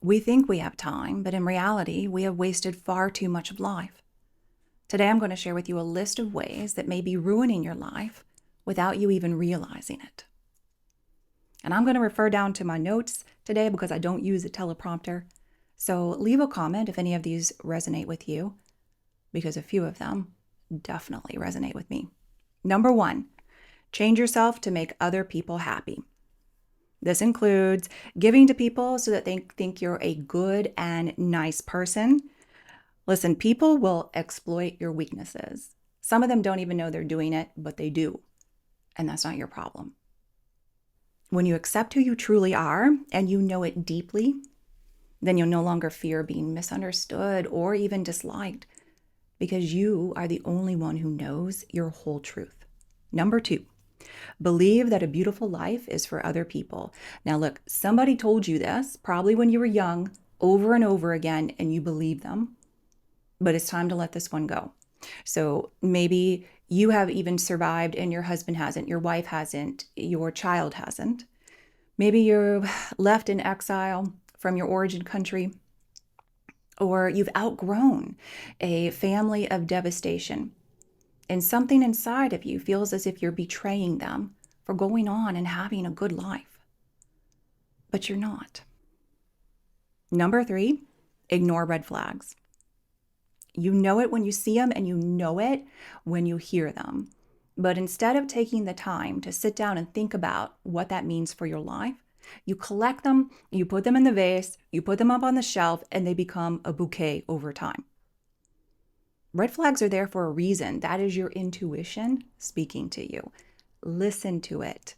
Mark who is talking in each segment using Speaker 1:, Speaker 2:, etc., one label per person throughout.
Speaker 1: We think we have time, but in reality, we have wasted far too much of life. Today, I'm going to share with you a list of ways that may be ruining your life without you even realizing it. And I'm going to refer down to my notes today because I don't use a teleprompter. So leave a comment if any of these resonate with you, because a few of them definitely resonate with me. Number 1, change yourself to make other people happy. This includes giving to people so that they think you're a good and nice person. Listen, people will exploit your weaknesses. Some of them don't even know they're doing it, but they do. And that's not your problem. When you accept who you truly are and you know it deeply, then you'll no longer fear being misunderstood or even disliked because you are the only one who knows your whole truth. Number 2, believe that a beautiful life is for other people. Now, look, somebody told you this probably when you were young over and over again, and you believe them, but it's time to let this one go. So maybe you have even survived and your husband hasn't, your wife hasn't, your child hasn't. Maybe you're left in exile from your origin country, or you've outgrown a family of devastation, and something inside of you feels as if you're betraying them for going on and having a good life. But you're not. Number 3, ignore red flags. You know it when you see them and you know it when you hear them. But instead of taking the time to sit down and think about what that means for your life, you collect them, you put them in the vase, you put them up on the shelf, and they become a bouquet over time. Red flags are there for a reason. That is your intuition speaking to you. Listen to it.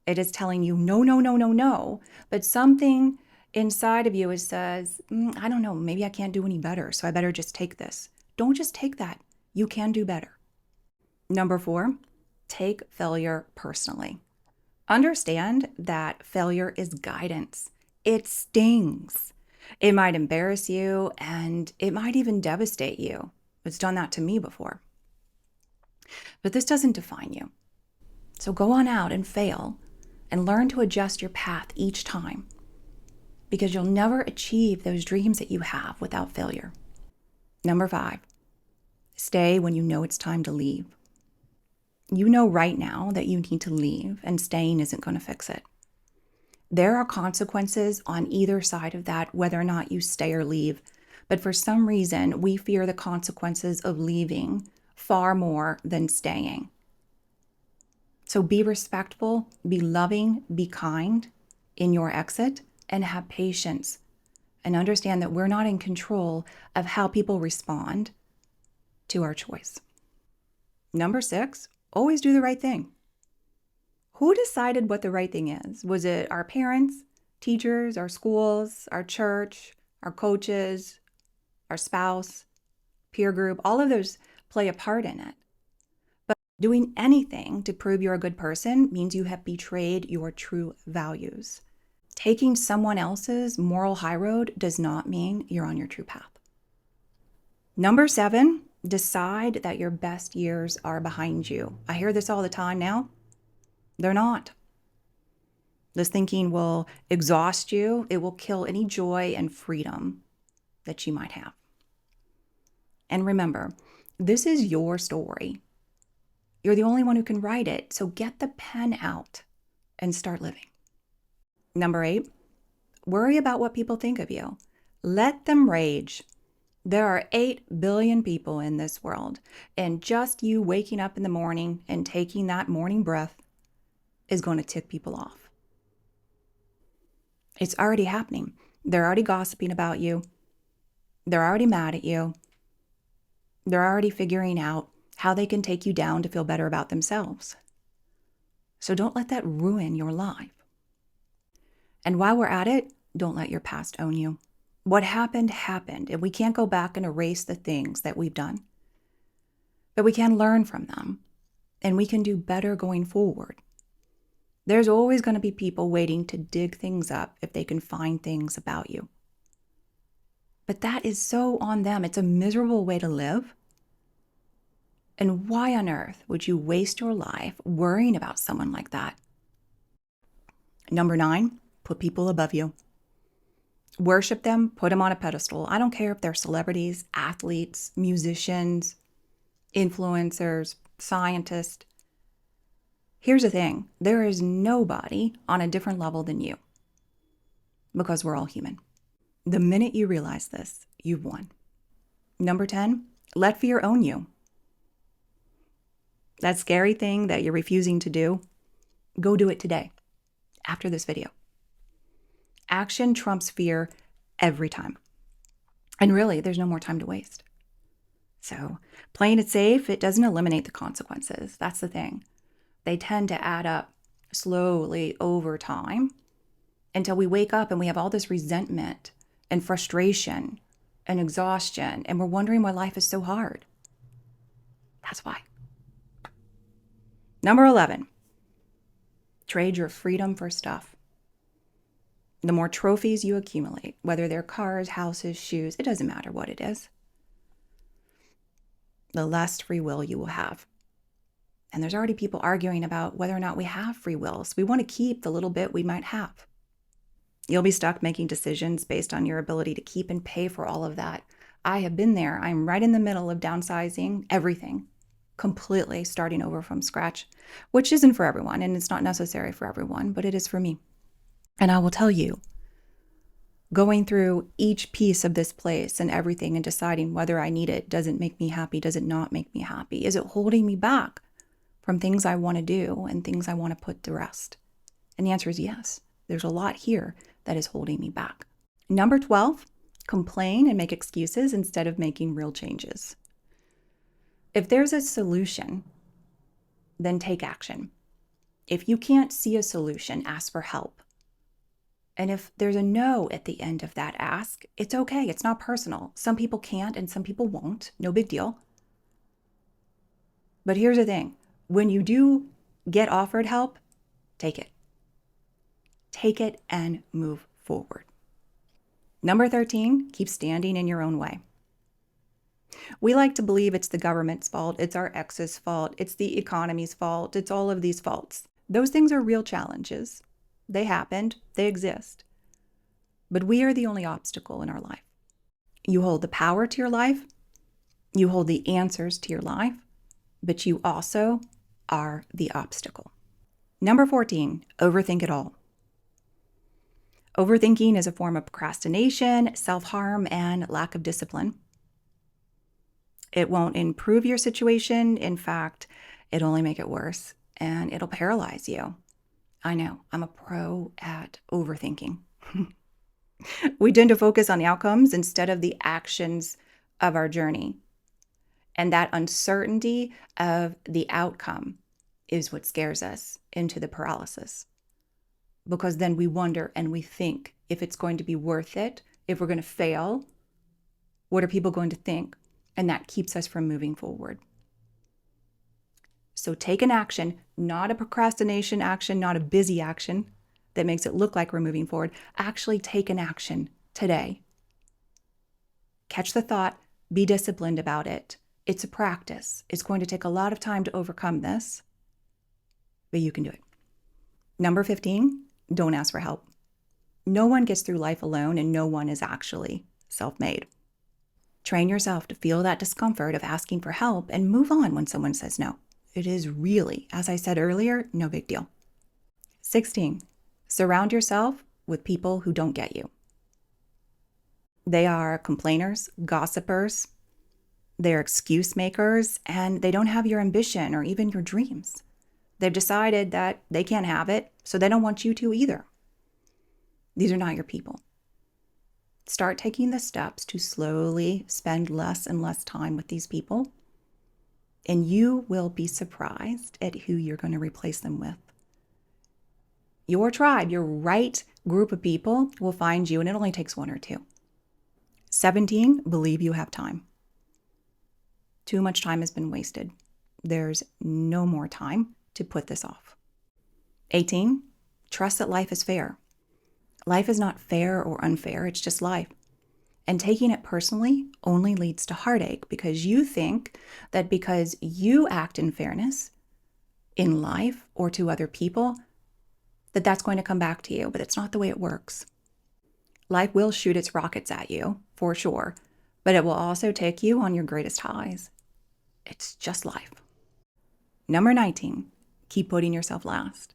Speaker 1: It is telling you no, no, no, no, no. But something inside of you says, I don't know, maybe I can't do any better, so I better just take this. Don't just take that. You can do better. Number 4, take failure personally. Understand that failure is guidance. It stings. It might embarrass you and it might even devastate you. It's done that to me before. But this doesn't define you. So go on out and fail and learn to adjust your path each time, because you'll never achieve those dreams that you have without failure. Number 5, stay when you know it's time to leave. You know right now that you need to leave, and staying isn't going to fix it. There are consequences on either side of that, whether or not you stay or leave. But for some reason, we fear the consequences of leaving far more than staying. So be respectful, be loving, be kind in your exit, and have patience. And understand that we're not in control of how people respond to our choice. Number 6, always do the right thing. Who decided what the right thing is? Was it our parents, teachers, our schools, our church, our coaches, our spouse, peer group? All of those play a part in it. But doing anything to prove you're a good person means you have betrayed your true values. Taking someone else's moral high road does not mean you're on your true path. Number 7, decide that your best years are behind you. I hear this all the time now. They're not. This thinking will exhaust you. It will kill any joy and freedom that you might have. And remember, this is your story. You're the only one who can write it. So get the pen out and start living. Number 8, worry about what people think of you. Let them rage. There are 8 billion people in this world, and just you waking up in the morning and taking that morning breath is going to tick people off. It's already happening. They're already gossiping about you. They're already mad at you. They're already figuring out how they can take you down to feel better about themselves. So don't let that ruin your life. And while we're at it, don't let your past own you. What happened, happened, and we can't go back and erase the things that we've done. But we can learn from them, and we can do better going forward. There's always going to be people waiting to dig things up if they can find things about you. But that is so on them. It's a miserable way to live. And why on earth would you waste your life worrying about someone like that? Number 9, put people above you. Worship them, put them on a pedestal. I don't care if they're celebrities, athletes, musicians, influencers, scientists. Here's the thing, there is nobody on a different level than you because we're all human. The minute you realize this, you've won. Number 10, let fear own you. That scary thing that you're refusing to do, go do it today, after this video. Action trumps fear every time. And really, there's no more time to waste. So playing it safe, it doesn't eliminate the consequences. That's the thing. They tend to add up slowly over time until we wake up and we have all this resentment and frustration and exhaustion, and we're wondering why life is so hard. That's why. Number 11, trade your freedom for stuff. The more trophies you accumulate, whether they're cars, houses, shoes, it doesn't matter what it is, the less free will you will have. And there's already people arguing about whether or not we have free will. So we want to keep the little bit we might have. You'll be stuck making decisions based on your ability to keep and pay for all of that. I have been there. I'm right in the middle of downsizing everything, completely starting over from scratch, which isn't for everyone, and it's not necessary for everyone, but it is for me. And I will tell you, going through each piece of this place and everything and deciding whether I need it, does it make me happy, does it not make me happy? Is it holding me back from things I want to do and things I want to put to rest? And the answer is yes. There's a lot here that is holding me back. Number 12, complain and make excuses instead of making real changes. If there's a solution, then take action. If you can't see a solution, ask for help. And if there's a no at the end of that ask, it's okay. It's not personal. Some people can't and some people won't. No big deal. But here's the thing. When you do get offered help, take it. Take it and move forward. Number 13, keep standing in your own way. We like to believe it's the government's fault, it's our ex's fault, it's the economy's fault, it's all of these faults. Those things are real challenges. They happened, they exist. But we are the only obstacle in our life. You hold the power to your life, you hold the answers to your life, but you also are the obstacle. Number 14, overthink it all. Overthinking is a form of procrastination, self-harm, and lack of discipline. It won't improve your situation. In fact, it'll only make it worse, and it'll paralyze you. I know, I'm a pro at overthinking. We tend to focus on the outcomes instead of the actions of our journey. And that uncertainty of the outcome is what scares us into the paralysis. Because then we wonder and we think if it's going to be worth it, if we're going to fail, what are people going to think? And that keeps us from moving forward. So take an action, not a procrastination action, not a busy action that makes it look like we're moving forward. Actually take an action today. Catch the thought, be disciplined about it. It's a practice. It's going to take a lot of time to overcome this, but you can do it. Number 15, don't ask for help. No one gets through life alone, and no one is actually self-made. Train yourself to feel that discomfort of asking for help and move on when someone says no. It is really, as I said earlier, no big deal. 16, surround yourself with people who don't get you. They are complainers, gossipers, they're excuse makers, and they don't have your ambition or even your dreams. They've decided that they can't have it, so they don't want you to either. These are not your people. Start taking the steps to slowly spend less and less time with these people, and you will be surprised at who you're going to replace them with. Your tribe, your right group of people will find you, and it only takes one or two. 17, believe you have time. Too much time has been wasted. There's no more time to put this off. 18, trust that life is fair. Life is not fair or unfair, it's just life. And taking it personally only leads to heartache because you think that because you act in fairness in life or to other people, that that's going to come back to you, but it's not the way it works. Life will shoot its rockets at you, for sure, but it will also take you on your greatest highs. It's just life. Number 19, keep putting yourself last.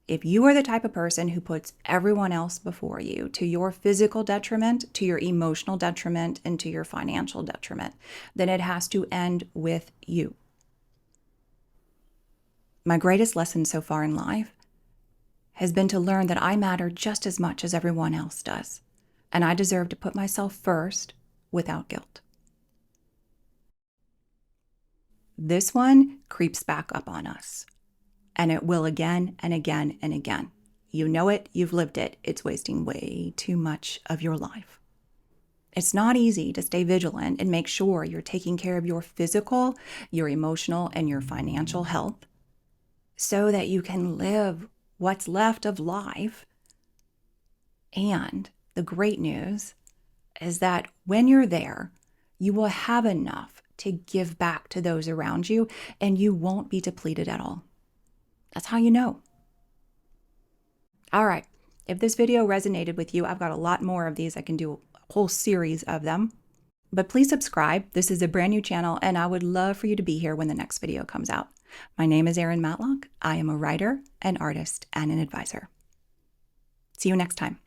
Speaker 1: If you are the type of person who puts everyone else before you, to your physical detriment, to your emotional detriment, and to your financial detriment, then it has to end with you. My greatest lesson so far in life has been to learn that I matter just as much as everyone else does, and I deserve to put myself first without guilt. This one creeps back up on us, and it will again and again and again. You know it, you've lived it. It's wasting way too much of your life. It's not easy to stay vigilant and make sure you're taking care of your physical, your emotional, and your financial health so that you can live what's left of life. And the great news is that when you're there, you will have enough to give back to those around you, and you won't be depleted at all. That's how you know. All right. If this video resonated with you, I've got a lot more of these. I can do a whole series of them. But please subscribe. This is a brand new channel, and I would love for you to be here when the next video comes out. My name is Erin Matlock. I am a writer, an artist, and an advisor. See you next time.